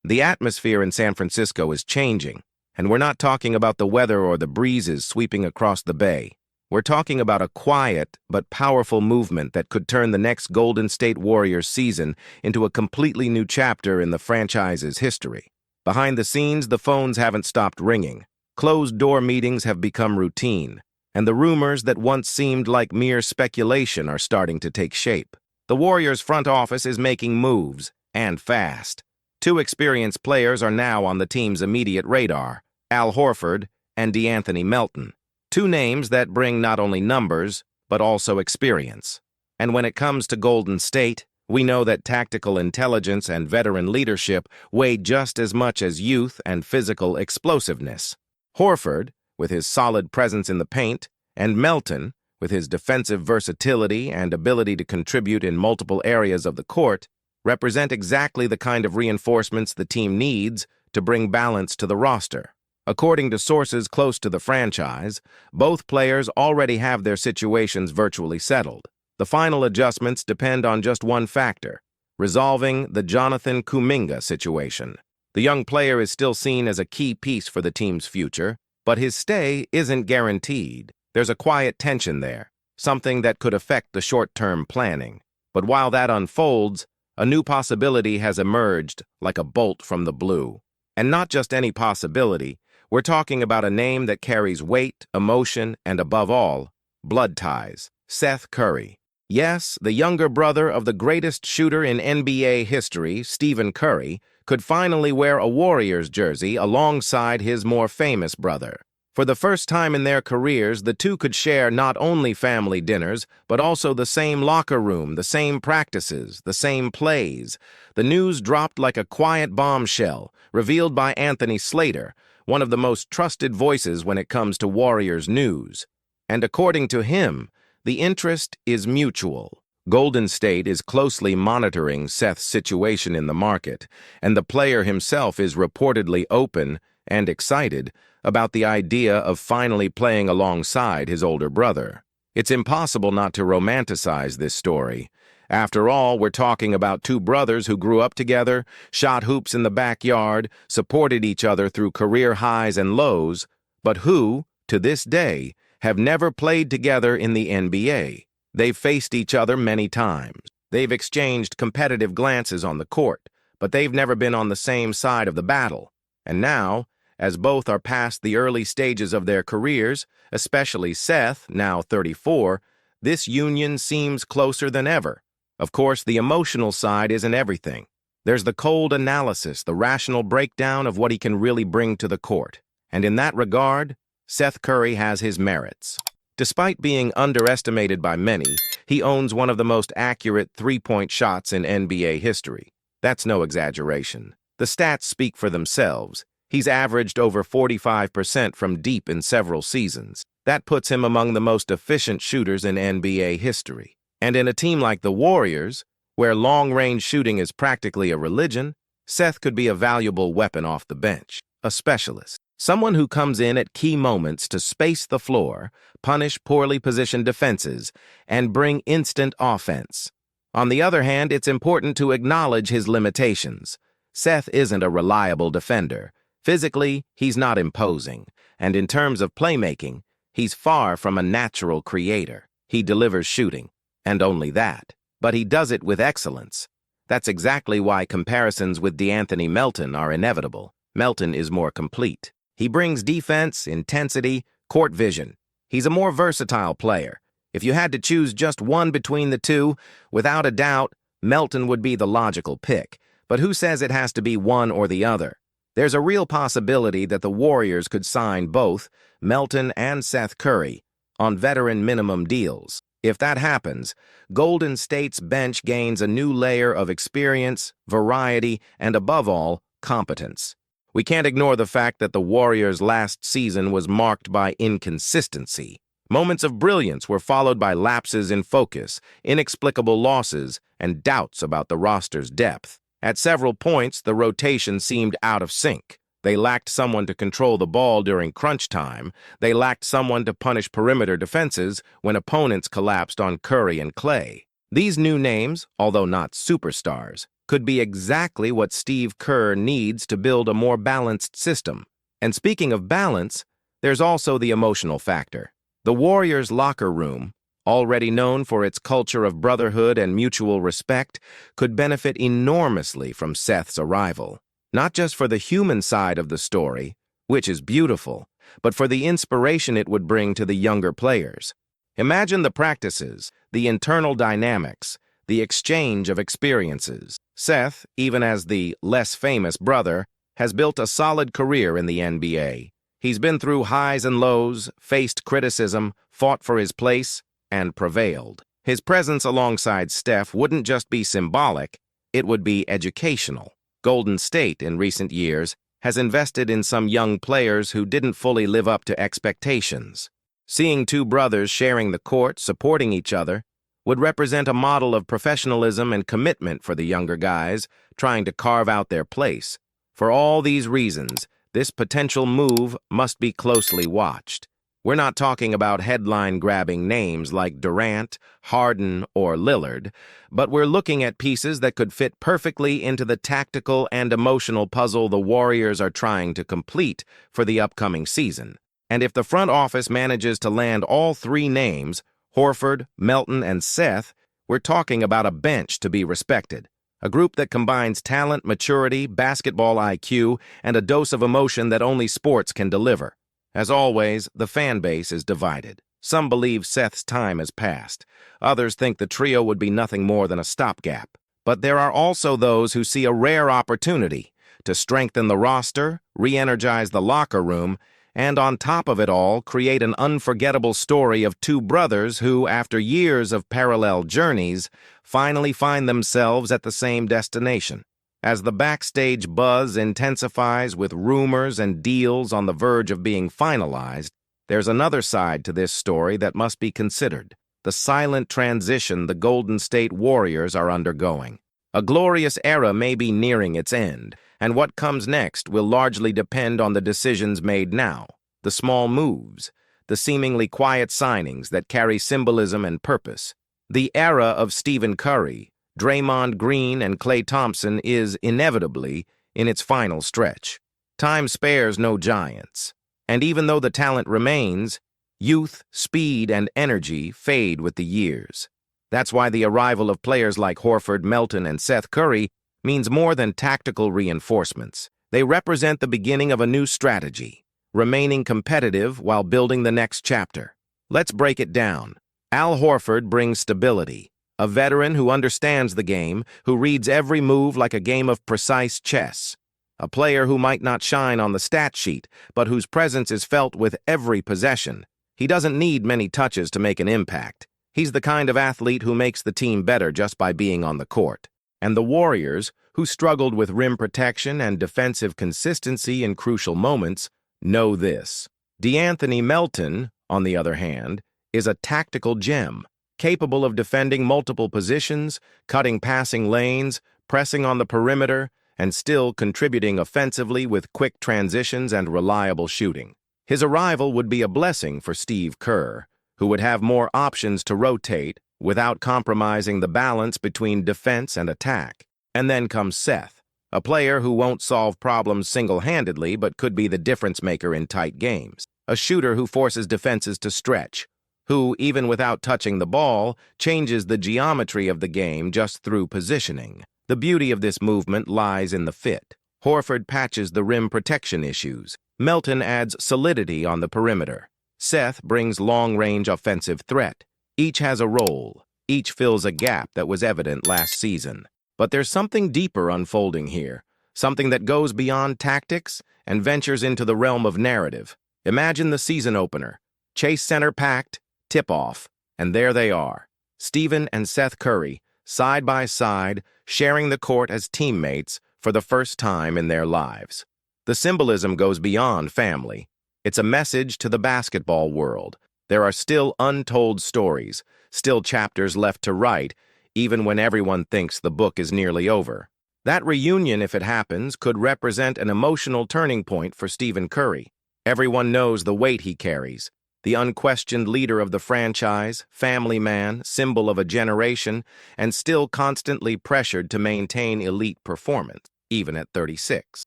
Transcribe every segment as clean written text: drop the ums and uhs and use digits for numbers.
The atmosphere in San Francisco is changing, and we're not talking about the weather or the breezes sweeping across the bay. We're talking about a quiet but powerful movement that could turn the next Golden State Warriors season into a completely new chapter in the franchise's history. Behind the scenes, the phones haven't stopped ringing. Closed-door meetings have become routine, and the rumors that once seemed like mere speculation are starting to take shape. The Warriors' front office is making moves, and fast. Two experienced players are now on the team's immediate radar, Al Horford and DeAnthony Melton. Two names that bring not only numbers, but also experience. And when it comes to Golden State, we know that tactical intelligence and veteran leadership weigh just as much as youth and physical explosiveness. Horford, with his solid presence in the paint, and Melton, with his defensive versatility and ability to contribute in multiple areas of the court, represent exactly the kind of reinforcements the team needs to bring balance to the roster. According to sources close to the franchise, both players already have their situations virtually settled. The final adjustments depend on just one factor: resolving the Jonathan Kuminga situation. The young player is still seen as a key piece for the team's future, but his stay isn't guaranteed. There's a quiet tension there, something that could affect the short-term planning. But while that unfolds, a new possibility has emerged like a bolt from the blue. And not just any possibility. We're talking about a name that carries weight, emotion, and above all, blood ties: Seth Curry. Yes, the younger brother of the greatest shooter in NBA history, Stephen Curry, could finally wear a Warriors jersey alongside his more famous brother. For the first time in their careers, the two could share not only family dinners, but also the same locker room, the same practices, the same plays. The news dropped like a quiet bombshell, revealed by Anthony Slater, one of the most trusted voices when it comes to Warriors news. And according to him, the interest is mutual. Golden State is closely monitoring Seth's situation in the market, and the player himself is reportedly open and excited about the idea of finally playing alongside his older brother. It's impossible not to romanticize this story. After all, we're talking about two brothers who grew up together, shot hoops in the backyard, supported each other through career highs and lows, but who, to this day, have never played together in the NBA. They've faced each other many times. They've exchanged competitive glances on the court, but they've never been on the same side of the battle. And now, as both are past the early stages of their careers, especially Seth, now 34, this union seems closer than ever. Of course, the emotional side isn't everything. There's the cold analysis, the rational breakdown of what he can really bring to the court. And in that regard, Seth Curry has his merits. Despite being underestimated by many, he owns one of the most accurate three-point shots in NBA history. That's no exaggeration. The stats speak for themselves. He's averaged over 45% from deep in several seasons. That puts him among the most efficient shooters in NBA history. And in a team like the Warriors, where long-range shooting is practically a religion, Seth could be a valuable weapon off the bench, a specialist. Someone who comes in at key moments to space the floor, punish poorly positioned defenses, and bring instant offense. On the other hand, it's important to acknowledge his limitations. Seth isn't a reliable defender. Physically, he's not imposing, and in terms of playmaking, he's far from a natural creator. He delivers shooting, and only that. But he does it with excellence. That's exactly why comparisons with DeAnthony Melton are inevitable. Melton is more complete. He brings defense, intensity, court vision. He's a more versatile player. If you had to choose just one between the two, without a doubt, Melton would be the logical pick. But who says it has to be one or the other? There's a real possibility that the Warriors could sign both Melton and Seth Curry on veteran minimum deals. If that happens, Golden State's bench gains a new layer of experience, variety, and above all, competence. We can't ignore the fact that the Warriors' last season was marked by inconsistency. Moments of brilliance were followed by lapses in focus, inexplicable losses, and doubts about the roster's depth. At several points, the rotation seemed out of sync. They lacked someone to control the ball during crunch time. They lacked someone to punish perimeter defenses when opponents collapsed on Curry and Clay. These new names, although not superstars, could be exactly what Steve Kerr needs to build a more balanced system. And speaking of balance, there's also the emotional factor. The Warriors' locker room, already known for its culture of brotherhood and mutual respect, could benefit enormously from Seth's arrival. Not just for the human side of the story, which is beautiful, but for the inspiration it would bring to the younger players. Imagine the practices, the internal dynamics, the exchange of experiences. Seth, even as the less famous brother, has built a solid career in the NBA. He's been through highs and lows, faced criticism, fought for his place, and prevailed. His presence alongside Steph wouldn't just be symbolic, it would be educational. Golden State, in recent years, has invested in some young players who didn't fully live up to expectations. Seeing two brothers sharing the court, supporting each other, would represent a model of professionalism and commitment for the younger guys trying to carve out their place. For all these reasons, this potential move must be closely watched. We're not talking about headline-grabbing names like Durant, Harden, or Lillard, but we're looking at pieces that could fit perfectly into the tactical and emotional puzzle the Warriors are trying to complete for the upcoming season. And if the front office manages to land all three names, Horford, Melton, and Seth, we're talking about a bench to be respected. A group that combines talent, maturity, basketball IQ, and a dose of emotion that only sports can deliver. As always, the fan base is divided. Some believe Seth's time has passed. Others think the trio would be nothing more than a stopgap. But there are also those who see a rare opportunity to strengthen the roster, re-energize the locker room, and on top of it all, create an unforgettable story of two brothers who, after years of parallel journeys, finally find themselves at the same destination. As the backstage buzz intensifies with rumors and deals on the verge of being finalized, there's another side to this story that must be considered: the silent transition the Golden State Warriors are undergoing. A glorious era may be nearing its end, and what comes next will largely depend on the decisions made now, the small moves, the seemingly quiet signings that carry symbolism and purpose. The era of Stephen Curry, Draymond Green, and Klay Thompson is inevitably in its final stretch. Time spares no giants, and even though the talent remains, youth, speed, and energy fade with the years. That's why the arrival of players like Horford, Melton, and Seth Curry means more than tactical reinforcements. They represent the beginning of a new strategy, remaining competitive while building the next chapter. Let's break it down. Al Horford brings stability, a veteran who understands the game, who reads every move like a game of precise chess. A player who might not shine on the stat sheet, but whose presence is felt with every possession. He doesn't need many touches to make an impact. He's the kind of athlete who makes the team better just by being on the court. And the Warriors, who struggled with rim protection and defensive consistency in crucial moments, know this. DeAnthony Melton, on the other hand, is a tactical gem, capable of defending multiple positions, cutting passing lanes, pressing on the perimeter, and still contributing offensively with quick transitions and reliable shooting. His arrival would be a blessing for Steve Kerr, who would have more options to rotate without compromising the balance between defense and attack. And then comes Seth, a player who won't solve problems single-handedly but could be the difference-maker in tight games. A shooter who forces defenses to stretch, who, even without touching the ball, changes the geometry of the game just through positioning. The beauty of this movement lies in the fit. Horford patches the rim protection issues. Melton adds solidity on the perimeter. Seth brings long-range offensive threat. Each has a role. Each fills a gap that was evident last season. But there's something deeper unfolding here, something that goes beyond tactics and ventures into the realm of narrative. Imagine the season opener. Chase Center packed, tip-off, and there they are. Stephen and Seth Curry, side by side, sharing the court as teammates for the first time in their lives. The symbolism goes beyond family. It's a message to the basketball world. There are still untold stories, still chapters left to write, even when everyone thinks the book is nearly over. That reunion, if it happens, could represent an emotional turning point for Stephen Curry. Everyone knows the weight he carries, the unquestioned leader of the franchise, family man, symbol of a generation, and still constantly pressured to maintain elite performance, even at 36.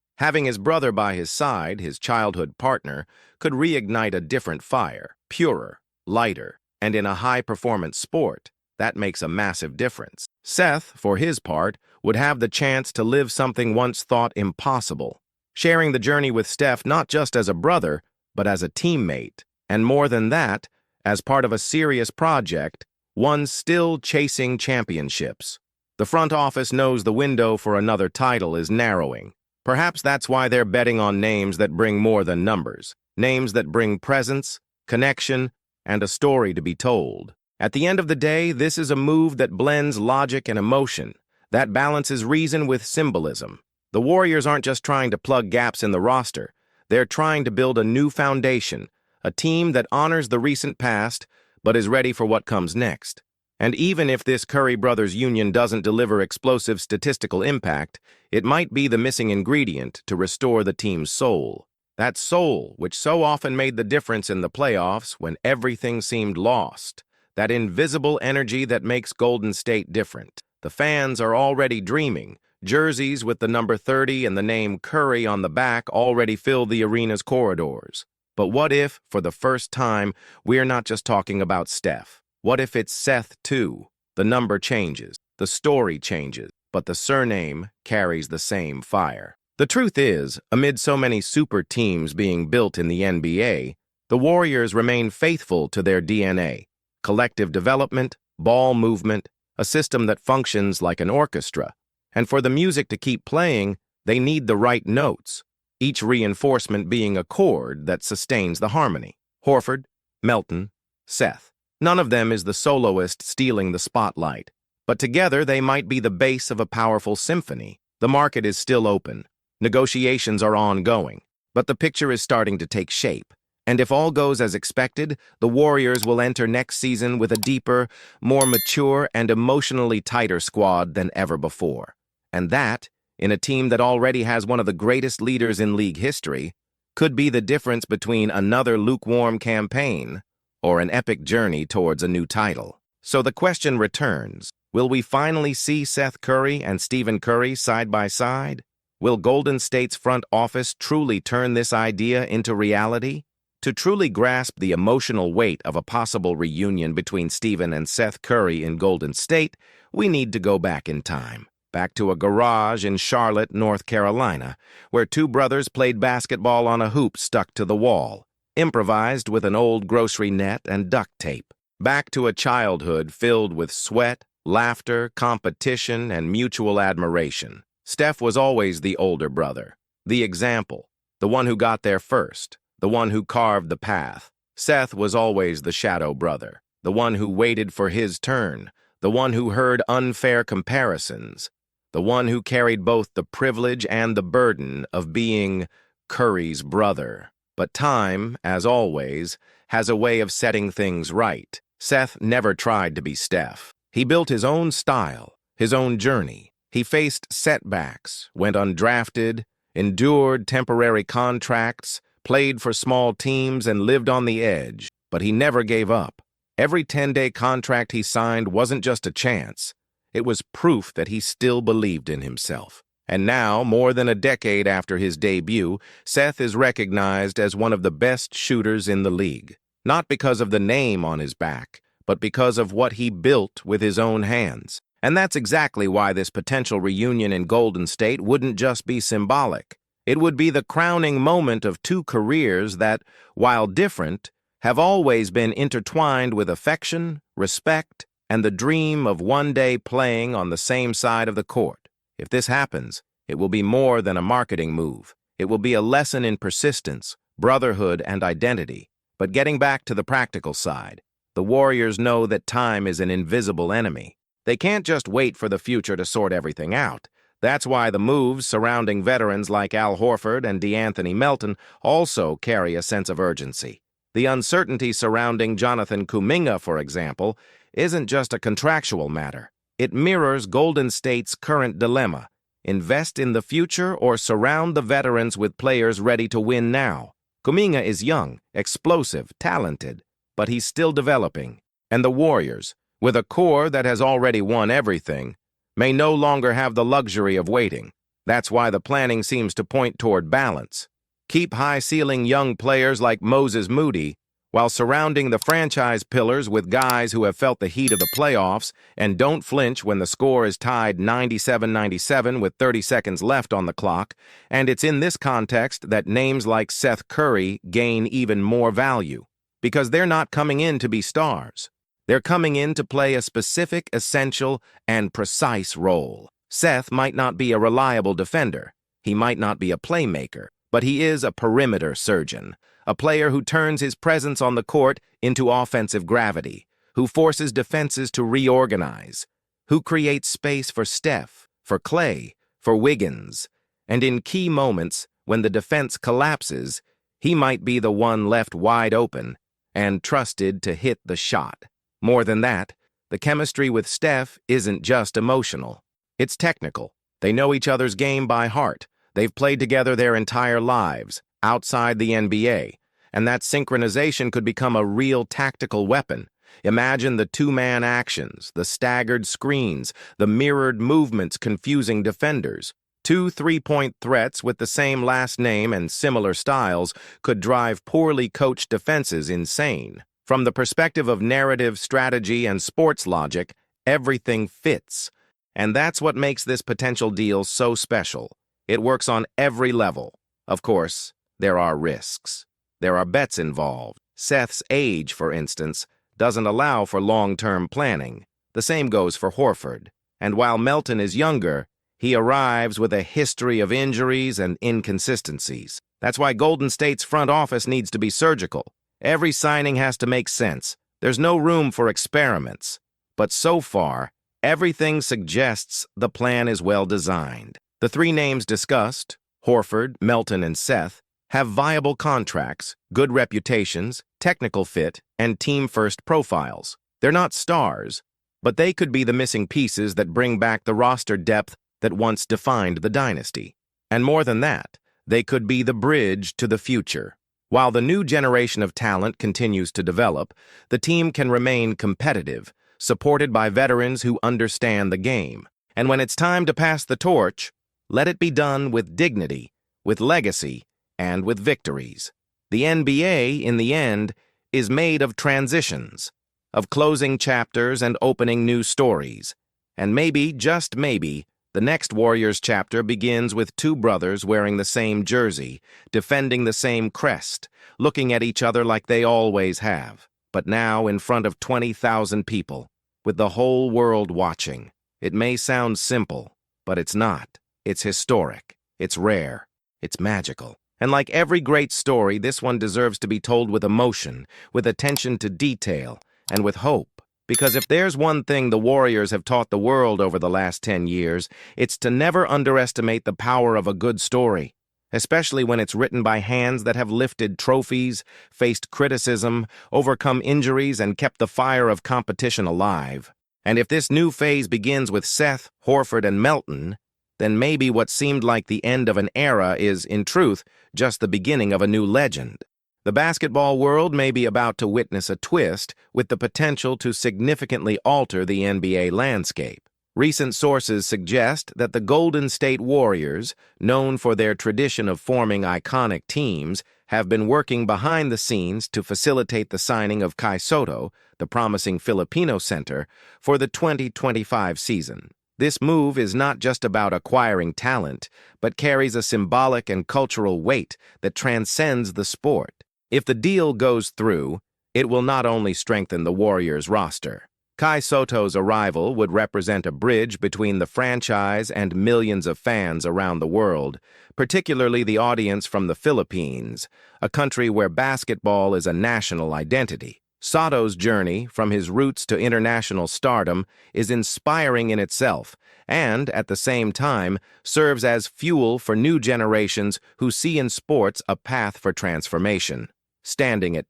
Having his brother by his side, his childhood partner, could reignite a different fire, purer, lighter, and in a high-performance sport, that makes a massive difference. Seth, for his part, would have the chance to live something once thought impossible, sharing the journey with Steph not just as a brother, but as a teammate, and more than that, as part of a serious project, one still chasing championships. The front office knows the window for another title is narrowing. Perhaps that's why they're betting on names that bring more than numbers, names that bring presence, connection, and a story to be told. At the end of the day, this is a move that blends logic and emotion, that balances reason with symbolism. The Warriors aren't just trying to plug gaps in the roster, they're trying to build a new foundation, a team that honors the recent past, but is ready for what comes next. And even if this Curry brothers union doesn't deliver explosive statistical impact, it might be the missing ingredient to restore the team's soul. That soul which so often made the difference in the playoffs when everything seemed lost. That invisible energy that makes Golden State different. The fans are already dreaming. Jerseys with the number 30 and the name Curry on the back already fill the arena's corridors. But what if, for the first time, we're not just talking about Steph? What if it's Seth, too? The number changes, the story changes, but the surname carries the same fire. The truth is, amid so many super teams being built in the NBA, the Warriors remain faithful to their DNA. Collective development, ball movement, a system that functions like an orchestra. And for the music to keep playing, they need the right notes, each reinforcement being a chord that sustains the harmony. Horford, Melton, Seth. None of them is the soloist stealing the spotlight, but together they might be the base of a powerful symphony. The market is still open. Negotiations are ongoing, but the picture is starting to take shape. And if all goes as expected, the Warriors will enter next season with a deeper, more mature, and emotionally tighter squad than ever before. And that, in a team that already has one of the greatest leaders in league history, could be the difference between another lukewarm campaign or an epic journey towards a new title. So the question returns, will we finally see Seth Curry and Stephen Curry side by side? Will Golden State's front office truly turn this idea into reality? To truly grasp the emotional weight of a possible reunion between Stephen and Seth Curry in Golden State, we need to go back in time. Back to a garage in Charlotte, North Carolina, where two brothers played basketball on a hoop stuck to the wall, improvised with an old grocery net and duct tape. Back to a childhood filled with sweat, laughter, competition, and mutual admiration. Steph was always the older brother, the example, the one who got there first, the one who carved the path. Seth was always the shadow brother, the one who waited for his turn, the one who heard unfair comparisons, the one who carried both the privilege and the burden of being Curry's brother. But time, as always, has a way of setting things right. Seth never tried to be Steph. He built his own style, his own journey. He faced setbacks, went undrafted, endured temporary contracts, played for small teams, and lived on the edge. But he never gave up. Every 10-day contract he signed wasn't just a chance. It was proof that he still believed in himself. And now, more than a decade after his debut, Seth is recognized as one of the best shooters in the league. Not because of the name on his back, but because of what he built with his own hands. And that's exactly why this potential reunion in Golden State wouldn't just be symbolic. It would be the crowning moment of two careers that, while different, have always been intertwined with affection, respect, and the dream of one day playing on the same side of the court. If this happens, it will be more than a marketing move. It will be a lesson in persistence, brotherhood, and identity. But getting back to the practical side, the Warriors know that time is an invisible enemy. They can't just wait for the future to sort everything out. That's why the moves surrounding veterans like Al Horford and DeAnthony Melton also carry a sense of urgency. The uncertainty surrounding Jonathan Kuminga, for example, isn't just a contractual matter. It mirrors Golden State's current dilemma: invest in the future or surround the veterans with players ready to win now. Kuminga is young, explosive, talented, but he's still developing. And the Warriors, with a core that has already won everything, may no longer have the luxury of waiting. That's why the planning seems to point toward balance. Keep high-ceiling young players like Moses Moody, while surrounding the franchise pillars with guys who have felt the heat of the playoffs and don't flinch when the score is tied 97-97 with 30 seconds left on the clock, and it's in this context that names like Seth Curry gain even more value, because they're not coming in to be stars. They're coming in to play a specific, essential, and precise role. Seth might not be a reliable defender. He might not be a playmaker, but he is a perimeter surgeon, a player who turns his presence on the court into offensive gravity, who forces defenses to reorganize, who creates space for Steph, for Clay, for Wiggins, and in key moments, when the defense collapses, he might be the one left wide open and trusted to hit the shot. More than that, the chemistry with Steph isn't just emotional. It's technical. They know each other's game by heart. They've played together their entire lives, outside the NBA, and that synchronization could become a real tactical weapon. Imagine the two-man actions, the staggered screens, the mirrored movements confusing defenders. Two three-point threats with the same last name and similar styles could drive poorly coached defenses insane. From the perspective of narrative, strategy, and sports logic, everything fits. And that's what makes this potential deal so special. It works on every level. Of course, there are risks. There are bets involved. Seth's age, for instance, doesn't allow for long-term planning. The same goes for Horford. And while Melton is younger, he arrives with a history of injuries and inconsistencies. That's why Golden State's front office needs to be surgical. Every signing has to make sense. There's no room for experiments. But so far, everything suggests the plan is well designed. The three names discussed, Horford, Melton, and Seth, have viable contracts, good reputations, technical fit, and team-first profiles. They're not stars, but they could be the missing pieces that bring back the roster depth that once defined the dynasty. And more than that, they could be the bridge to the future. While the new generation of talent continues to develop, the team can remain competitive, supported by veterans who understand the game. And when it's time to pass the torch, let it be done with dignity, with legacy, and with victories. The NBA, in the end, is made of transitions, of closing chapters and opening new stories. And maybe, just maybe, the next Warriors chapter begins with two brothers wearing the same jersey, defending the same crest, looking at each other like they always have, but now in front of 20,000 people, with the whole world watching. It may sound simple, but it's not. It's historic. It's rare. It's magical. And like every great story, this one deserves to be told with emotion, with attention to detail, and with hope. Because if there's one thing the Warriors have taught the world over the last 10 years, it's to never underestimate the power of a good story, especially when it's written by hands that have lifted trophies, faced criticism, overcome injuries, and kept the fire of competition alive. And if this new phase begins with Seth, Horford, and Melton, then maybe what seemed like the end of an era is, in truth, just the beginning of a new legend. The basketball world may be about to witness a twist with the potential to significantly alter the NBA landscape. Recent sources suggest that the Golden State Warriors, known for their tradition of forming iconic teams, have been working behind the scenes to facilitate the signing of Sotto, the promising Filipino center, for the 2025 season. This move is not just about acquiring talent, but carries a symbolic and cultural weight that transcends the sport. If the deal goes through, it will not only strengthen the Warriors' roster. Sotto's arrival would represent a bridge between the franchise and millions of fans around the world, particularly the audience from the Philippines, a country where basketball is a national identity. Sotto's journey, from his roots to international stardom, is inspiring in itself and, at the same time, serves as fuel for new generations who see in sports a path for transformation. Standing at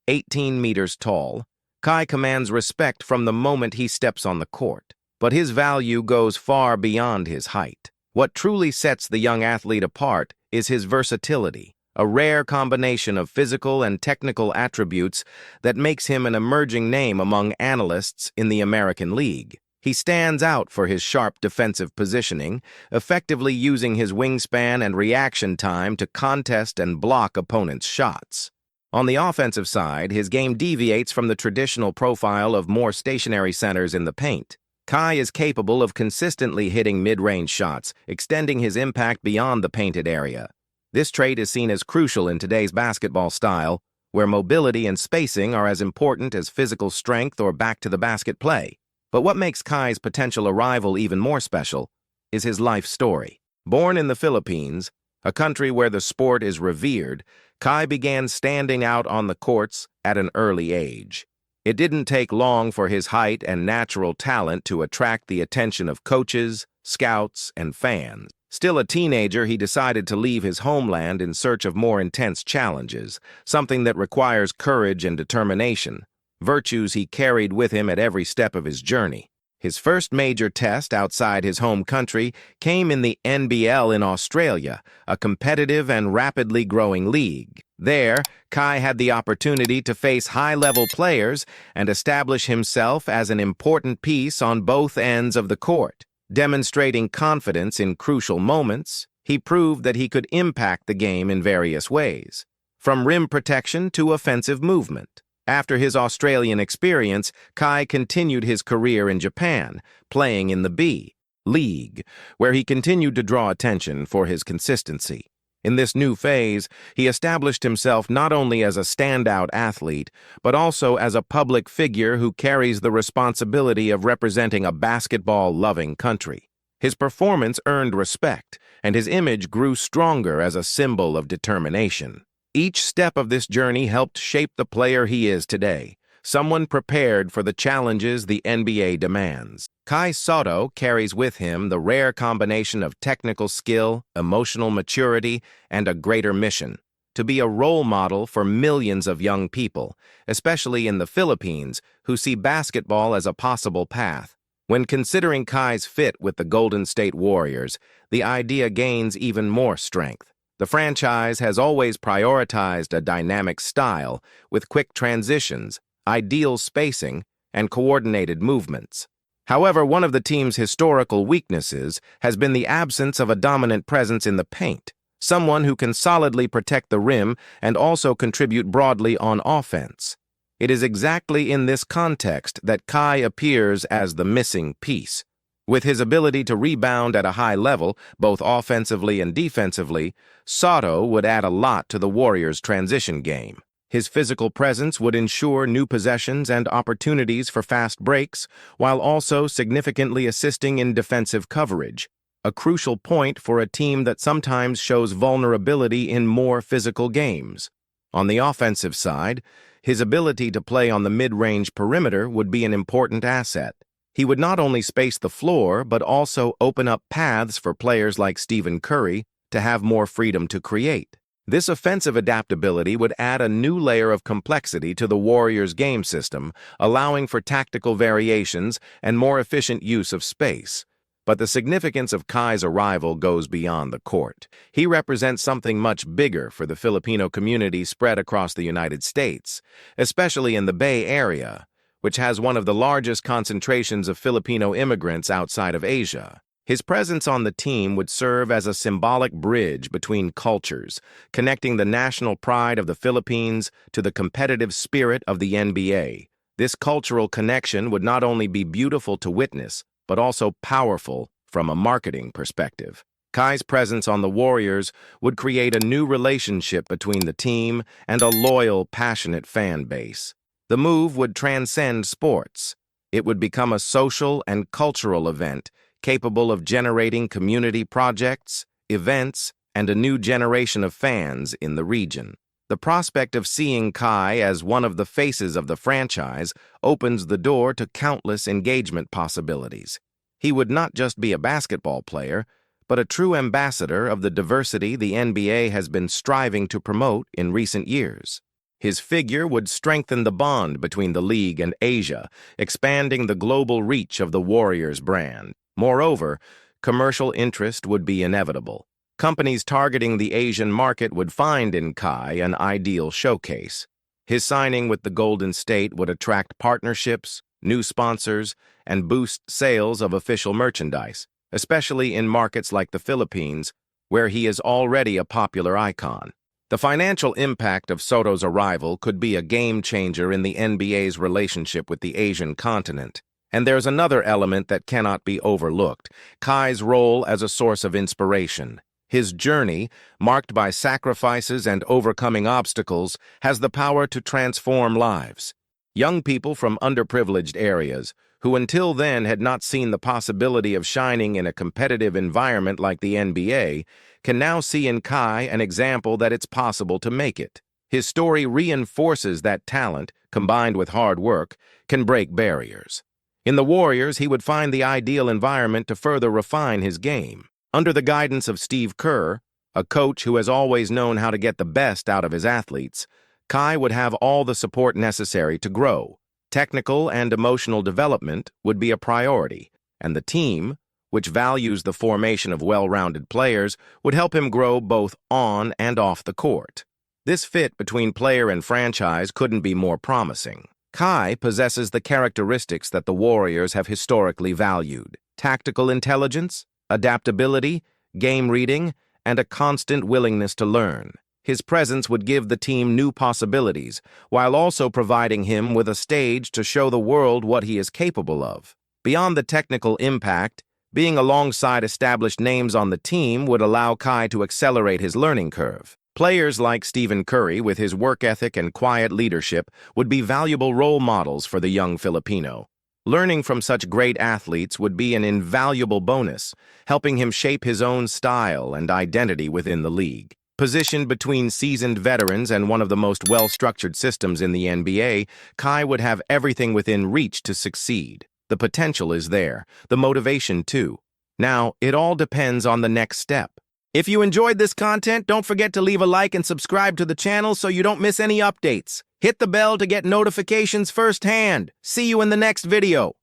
18 meters tall, Kai commands respect from the moment he steps on the court. But his value goes far beyond his height. What truly sets the young athlete apart is his versatility. a rare combination of physical and technical attributes that makes him an emerging name among analysts in the American League. He stands out for his sharp defensive positioning, effectively using his wingspan and reaction time to contest and block opponents' shots. On the offensive side, his game deviates from the traditional profile of more stationary centers in the paint. Kai is capable of consistently hitting mid-range shots, extending his impact beyond the painted area. This trait is seen as crucial in today's basketball style, where mobility and spacing are as important as physical strength or back-to-the-basket play. But what makes Kai's potential arrival even more special is his life story. Born in the Philippines, a country where the sport is revered, Kai began standing out on the courts at an early age. It didn't take long for his height and natural talent to attract the attention of coaches, scouts, and fans. Still a teenager, he decided to leave his homeland in search of more intense challenges, something that requires courage and determination, virtues he carried with him at every step of his journey. His first major test outside his home country came in the NBL in Australia, a competitive and rapidly growing league. There, Kai had the opportunity to face high-level players and establish himself as an important piece on both ends of the court. Demonstrating confidence in crucial moments, he proved that he could impact the game in various ways, from rim protection to offensive movement. After his Australian experience, Kai continued his career in Japan, playing in the B League, where he continued to draw attention for his consistency. In this new phase, he established himself not only as a standout athlete, but also as a public figure who carries the responsibility of representing a basketball-loving country. His performance earned respect, and his image grew stronger as a symbol of determination. Each step of this journey helped shape the player he is today, someone prepared for the challenges the NBA demands. Kai Sotto carries with him the rare combination of technical skill, emotional maturity, and a greater mission: to be a role model for millions of young people, especially in the Philippines, who see basketball as a possible path. When considering Kai's fit with the Golden State Warriors, the idea gains even more strength. The franchise has always prioritized a dynamic style with quick transitions, ideal spacing, and coordinated movements. However, one of the team's historical weaknesses has been the absence of a dominant presence in the paint, someone who can solidly protect the rim and also contribute broadly on offense. It is exactly in this context that Kai appears as the missing piece. With his ability to rebound at a high level, both offensively and defensively, Sotto would add a lot to the Warriors' transition game. His physical presence would ensure new possessions and opportunities for fast breaks, while also significantly assisting in defensive coverage, a crucial point for a team that sometimes shows vulnerability in more physical games. On the offensive side, his ability to play on the mid-range perimeter would be an important asset. He would not only space the floor, but also open up paths for players like Seth Curry to have more freedom to create. This offensive adaptability would add a new layer of complexity to the Warriors' game system, allowing for tactical variations and more efficient use of space. But the significance of Kai's arrival goes beyond the court. He represents something much bigger for the Filipino community spread across the United States, especially in the Bay Area, which has one of the largest concentrations of Filipino immigrants outside of Asia. His presence on the team would serve as a symbolic bridge between cultures, connecting the national pride of the Philippines to the competitive spirit of the NBA. This cultural connection would not only be beautiful to witness, but also powerful from a marketing perspective. Kai's presence on the Warriors would create a new relationship between the team and a loyal, passionate fan base. The move would transcend sports. It would become a social and cultural event capable of generating community projects, events, and a new generation of fans in the region. The prospect of seeing Kai as one of the faces of the franchise opens the door to countless engagement possibilities. He would not just be a basketball player, but a true ambassador of the diversity the NBA has been striving to promote in recent years. His figure would strengthen the bond between the league and Asia, expanding the global reach of the Warriors brand. Moreover, commercial interest would be inevitable. Companies targeting the Asian market would find in Kai an ideal showcase. His signing with the Golden State would attract partnerships, new sponsors, and boost sales of official merchandise, especially in markets like the Philippines, where he is already a popular icon. The financial impact of Sotto's arrival could be a game changer in the NBA's relationship with the Asian continent. And there's another element that cannot be overlooked: Kai's role as a source of inspiration. His journey, marked by sacrifices and overcoming obstacles, has the power to transform lives. Young people from underprivileged areas, who until then had not seen the possibility of shining in a competitive environment like the NBA, can now see in Kai an example that it's possible to make it. His story reinforces that talent, combined with hard work, can break barriers. In the Warriors, he would find the ideal environment to further refine his game. Under the guidance of Steve Kerr, a coach who has always known how to get the best out of his athletes, Kai would have all the support necessary to grow. Technical and emotional development would be a priority, and the team, which values the formation of well-rounded players, would help him grow both on and off the court. This fit between player and franchise couldn't be more promising. Kai possesses the characteristics that the Warriors have historically valued: tactical intelligence, adaptability, game reading, and a constant willingness to learn. His presence would give the team new possibilities, while also providing him with a stage to show the world what he is capable of. Beyond the technical impact, being alongside established names on the team would allow Kai to accelerate his learning curve. Players like Stephen Curry, with his work ethic and quiet leadership, would be valuable role models for the young Filipino. Learning from such great athletes would be an invaluable bonus, helping him shape his own style and identity within the league. Positioned between seasoned veterans and one of the most well-structured systems in the NBA, Kai would have everything within reach to succeed. The potential is there, the motivation too. Now, it all depends on the next step. If you enjoyed this content, don't forget to leave a like and subscribe to the channel so you don't miss any updates. Hit the bell to get notifications firsthand. See you in the next video.